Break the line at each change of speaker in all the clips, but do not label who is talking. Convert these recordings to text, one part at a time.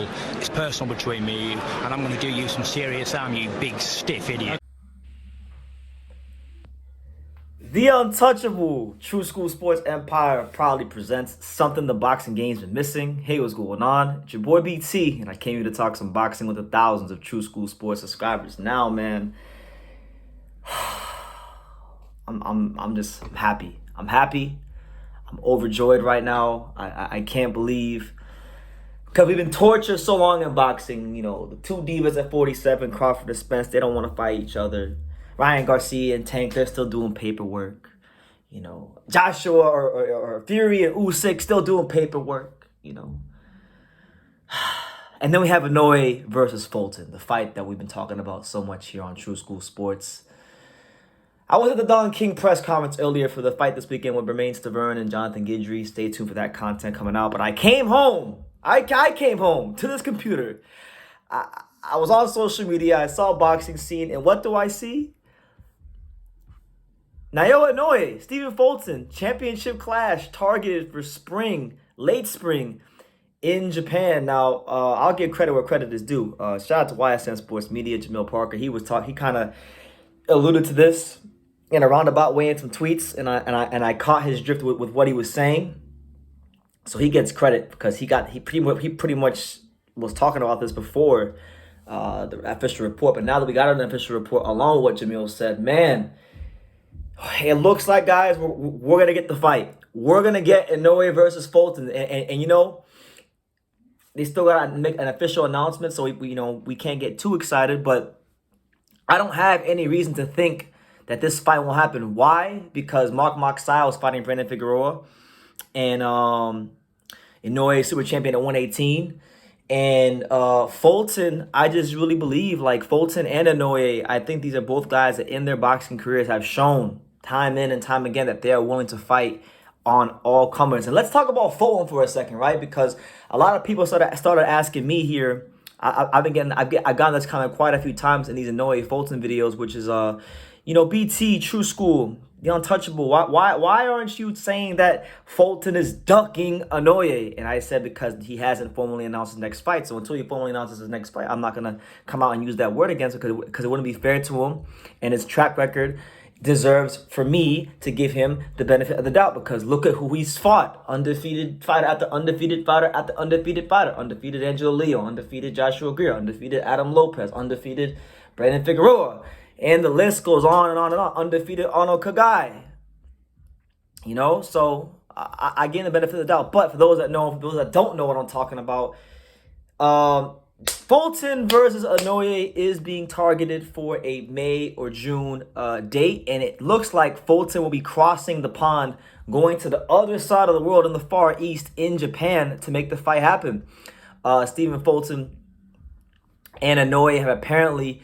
personal. It's personal between me and you, and I'm going to do you some serious harm, you big stiff idiot.
The untouchable True School Sports Empire proudly presents something the boxing game's been missing. Hey, what's going on? It's your boy BT, and I came here to talk some boxing with the thousands of True School Sports subscribers. Now, man, I'm happy. I'm happy. I'm overjoyed right now. I can't believe, because we've been tortured so long in boxing. You know, the two divas at 47, Crawford and Spence, they don't want to fight each other. Ryan Garcia and Tank, they're still doing paperwork. You know, Joshua or Fury and Usyk still doing paperwork, you know. And then we have Inoue versus Fulton, the fight that we've been talking about so much here on True School Sports. I was at the Don King press conference earlier for the fight this weekend with Bermain Stavern and Jonathan Guidry. Stay tuned for that content coming out. But I came home. I came home to this computer. I was on social media. I saw a boxing scene. And what do I see? Naoya Inoue, Stephen Fulton, championship clash targeted for spring, late spring in Japan. Now, I'll give credit where credit is due. Shout out to YSN Sports Media, Jamil Parker. He kind of alluded to this in a roundabout way in some tweets, and I caught his drift with what he was saying. So he gets credit because he pretty much was talking about this before the official report. But now that we got an official report along with what Jamil said, man, it looks like, guys, we're going to get the fight. We're going to get Inoue versus Fulton. And you know, they still got to make an official announcement, so we can't get too excited. But I don't have any reason to think that this fight will happen. Why? Because Mark Moxile is fighting Brandon Figueroa. And Inoue, super champion at 118. And Fulton, I just really believe, like, Fulton and Inoue, I think these are both guys that in their boxing careers have shown time in and time again that they are willing to fight on all comers. And let's talk about Fulton for a second, right? Because a lot of people started asking me here. I've gotten this comment quite a few times in these Inoue Fulton videos, which is BT, True School, the untouchable. Why aren't you saying that Fulton is ducking Inoue? And I said because he hasn't formally announced his next fight. So until he formally announces his next fight, I'm not gonna come out and use that word against him because it wouldn't be fair to him. And his track record deserves for me to give him the benefit of the doubt, because look at who he's fought. Undefeated fighter after undefeated fighter after undefeated fighter. Undefeated Angelo Leo, undefeated Joshua Greer, undefeated Adam Lopez, undefeated Brandon Figueroa. And the list goes on and on and on. Undefeated Arnold Kagai. You know, so I give him the benefit of the doubt. But for those that know, for those that don't know what I'm talking about, Fulton versus Inoue is being targeted for a May or June date. And it looks like Fulton will be crossing the pond, going to the other side of the world in the Far East in Japan to make the fight happen. Stephen Fulton and Inoue have apparently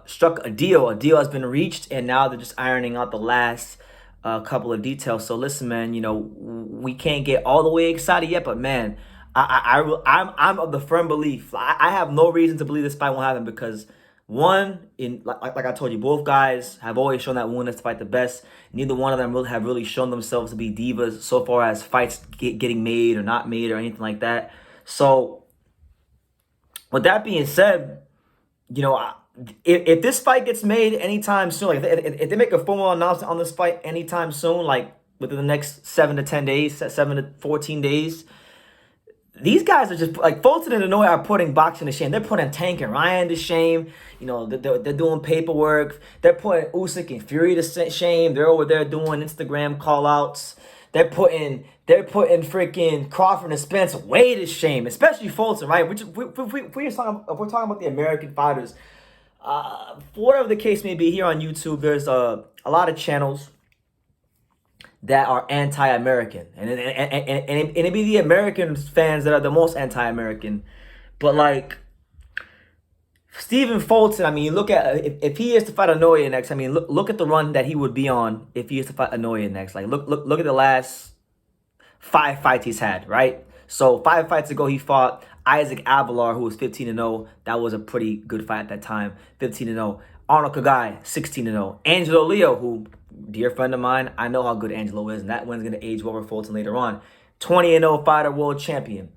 struck a deal. A deal has been reached, and now they're just ironing out the last couple of details. So listen, man, we can't get all the way excited yet, but man, I'm of the firm belief. I have no reason to believe this fight won't happen because, one, like I told you, both guys have always shown that willingness to fight the best. Neither one of them have really shown themselves to be divas so far as fights getting made or not made or anything like that. So with that being said, if this fight gets made anytime soon, like if they make a formal announcement on this fight anytime soon, like within the next 7 to 10 days, 7 to 14 days, these guys are just, like, Fulton and Inoue are putting boxing to shame. They're putting Tank and Ryan to shame. They're doing paperwork. They're putting Usyk and Fury to shame. They're over there doing Instagram call-outs. They're putting freaking Crawford and Spence way to shame, especially Fulton, right? If we're talking about the American fighters, for whatever the case may be, here on YouTube, there's a lot of channels that are anti-American, and it be the American fans that are the most anti-American. But like Stephen Fulton, I mean, look at if he is to fight Inoue next. I mean, look at the run that he would be on if he is to fight Inoue next. Like look at the last 5 fights he's had, right? So 5 fights ago, he fought Isaac Avalar, who was 15-0. That was a pretty good fight at that time, 15-0. Arnold Kagai, 16-0. Angelo Leo, who, dear friend of mine, I know how good Angelo is, and that one's going to age well for Fulton later on. 20-0 fighter, world champion.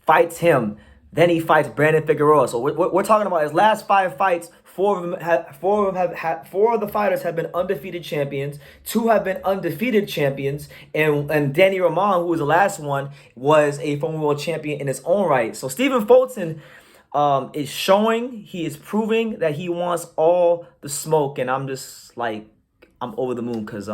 Fights him. Then he fights Brandon Figueroa. So we're talking about his last 5 fights. Four of the fighters have been undefeated champions. 2 have been undefeated champions, and Danny Roman, who was the last one, was a former world champion in his own right. So Stephen Fulton is showing, he is proving that he wants all the smoke, and I'm just like, I'm over the moon because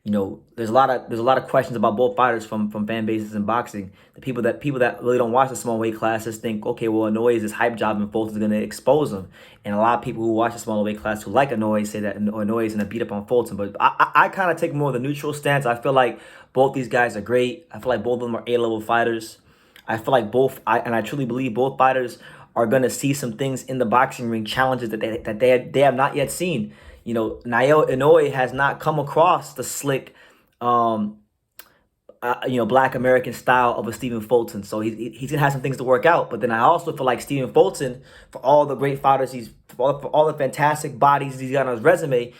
you know, there's a lot of questions about both fighters from fan bases in boxing. The people that really don't watch the small weight classes think, okay, well, Inoue is this hype job and Fulton's going to expose him. And a lot of people who watch the smaller weight class who like Inoue say that Inoue is going to beat up on Fulton. But I kind of take more of the neutral stance. I feel like both these guys are great. I feel like both of them are A-level fighters. I feel like I truly believe both fighters are going to see some things in the boxing ring, challenges that they have not yet seen. You know, Naoya Inoue has not come across the slick, Black American style of a Stephen Fulton. So he's gonna have some things to work out. But then I also feel like Stephen Fulton, for all the great fighters, for all the fantastic bodies he's got on his resume,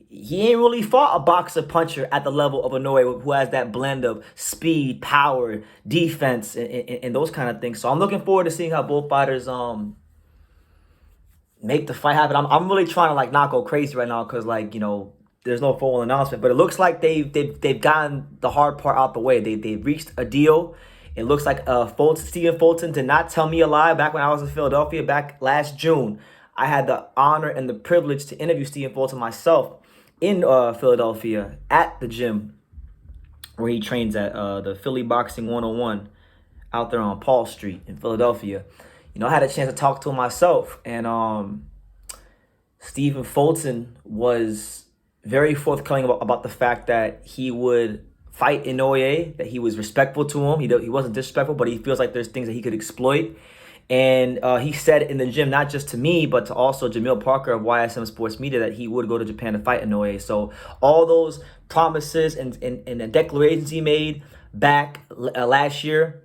he ain't really fought a boxer puncher at the level of Inoue, who has that blend of speed, power, defense, and those kind of things. So I'm looking forward to seeing how both fighters make the fight happen. I'm really trying to like not go crazy right now because there's no formal announcement, but it looks like they've gotten the hard part out the way. They've reached a deal. It looks like Stephen Fulton did not tell me a lie. Back when I was in Philadelphia back last June, I had the honor and the privilege to interview Stephen Fulton myself in Philadelphia at the gym where he trains at the Philly Boxing 101 out there on Paul Street in Philadelphia. I had a chance to talk to him myself, and Stephen Fulton was very forthcoming about the fact that he would fight Inoue, that he was respectful to him. He wasn't disrespectful, but he feels like there's things that he could exploit. And he said in the gym, not just to me, but to also Jamil Parker of YSM Sports Media, that he would go to Japan to fight Inoue. So all those promises and the declarations he made back last year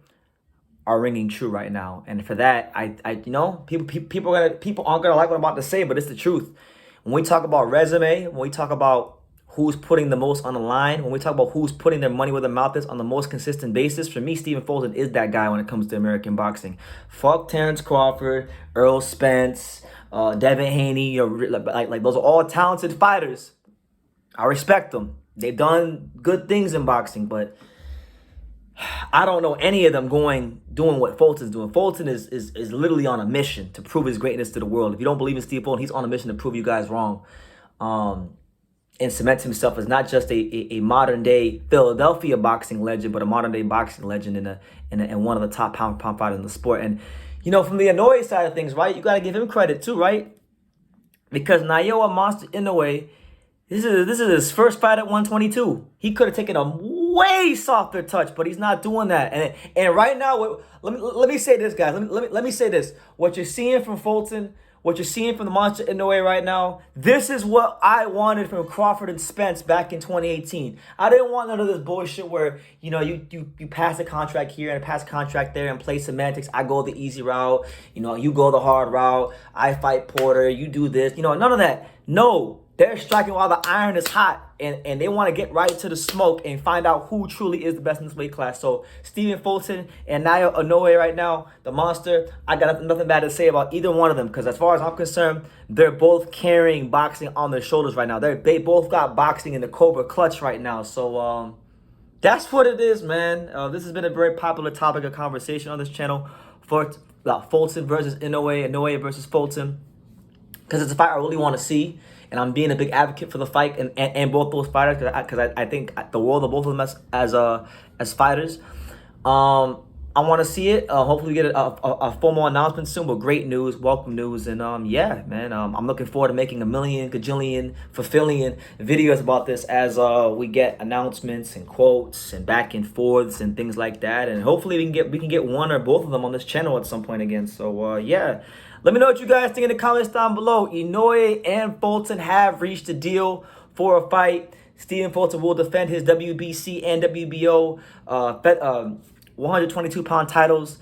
are ringing true right now. And for that, people aren't gonna like what I'm about to say, but it's the truth. When we talk about resume, when we talk about who's putting the most on the line, when we talk about who's putting their money where their mouth is on the most consistent basis, for me, Stephen Fulton is that guy when it comes to American boxing. Fuck Terrence Crawford, Earl Spence, Devin Haney, like those are all talented fighters. I respect them. They've done good things in boxing, but I don't know any of them doing what Fulton's doing. Fulton is literally on a mission to prove his greatness to the world. If you don't believe in Steve Fulton, he's on a mission to prove you guys wrong, and cement himself as not just a modern day Philadelphia boxing legend, but a modern day boxing legend and one of the top pound fighters in the sport. And from the Inoue side of things, right? You got to give him credit too, right? Because Naoya Monster Inoue, this is his first fight at 122. He could have taken a way softer touch, but he's not doing that. And right now, let me say this, guys. Let me say this. What you're seeing from Fulton, what you're seeing from the Monster Inoue right now, this is what I wanted from Crawford and Spence back in 2018. I didn't want none of this bullshit where you pass a contract here and pass a contract there and play semantics. I go the easy route, you go the hard route. I fight Porter, you do this, none of that. No. They're striking while the iron is hot, and they want to get right to the smoke and find out who truly is the best in this weight class. So Stephen Fulton and Naoya Inoue right now, the monster, I got nothing bad to say about either one of them, because as far as I'm concerned, they're both carrying boxing on their shoulders right now. They both got boxing in the Cobra clutch right now. So that's what it is, man. This has been a very popular topic of conversation on this channel for Fulton versus Inoue, Inoue versus Fulton, because it's a fight I really want to see. And I'm being a big advocate for the fight and both those fighters because I think the world of both of them as fighters. I want to see it. Hopefully we get a formal announcement soon. But great news, welcome news, and yeah, man. I'm looking forward to making a million, gajillion, fulfilling videos about this as we get announcements and quotes and back and forths and things like that. And hopefully we can get one or both of them on this channel at some point again. So yeah. Let me know what you guys think in the comments down below. Inoue and Fulton have reached a deal for a fight. Stephen Fulton will defend his WBC and WBO 122-pound titles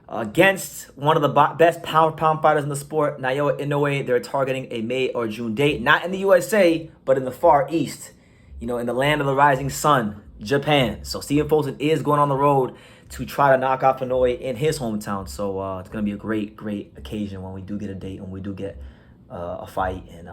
against one of the best pound fighters in the sport, Naoya Inoue. They're targeting a May or June date, not in the USA, but in the Far East, in the land of the rising sun, Japan. So Stephen Fulton is going on the road to try to knock off Inoue in his hometown. So it's going to be a great, great occasion when we do get a date, when we do get a fight. And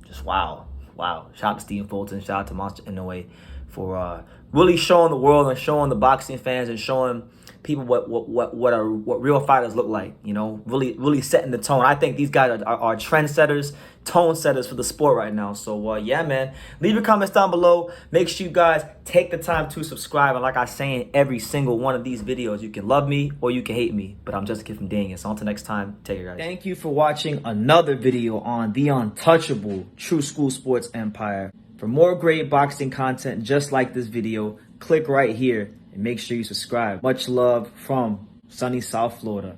just wow. Shout out to Stephen Fulton, shout out to Monster Inoue for really showing the world and showing the boxing fans and showing people what real fighters look like. You know, really setting the tone. I think these guys are trendsetters, tone setters for the sport right now. So yeah, man, leave your comments down below. Make sure you guys take the time to subscribe. And like I say in every single one of these videos, you can love me or you can hate me, but I'm just a kid from Dang It. So until next time, take care, guys. Thank you for watching another video on the untouchable True School Sports Empire. For more great boxing content just like this video, click right here and make sure you subscribe. Much love from sunny South Florida.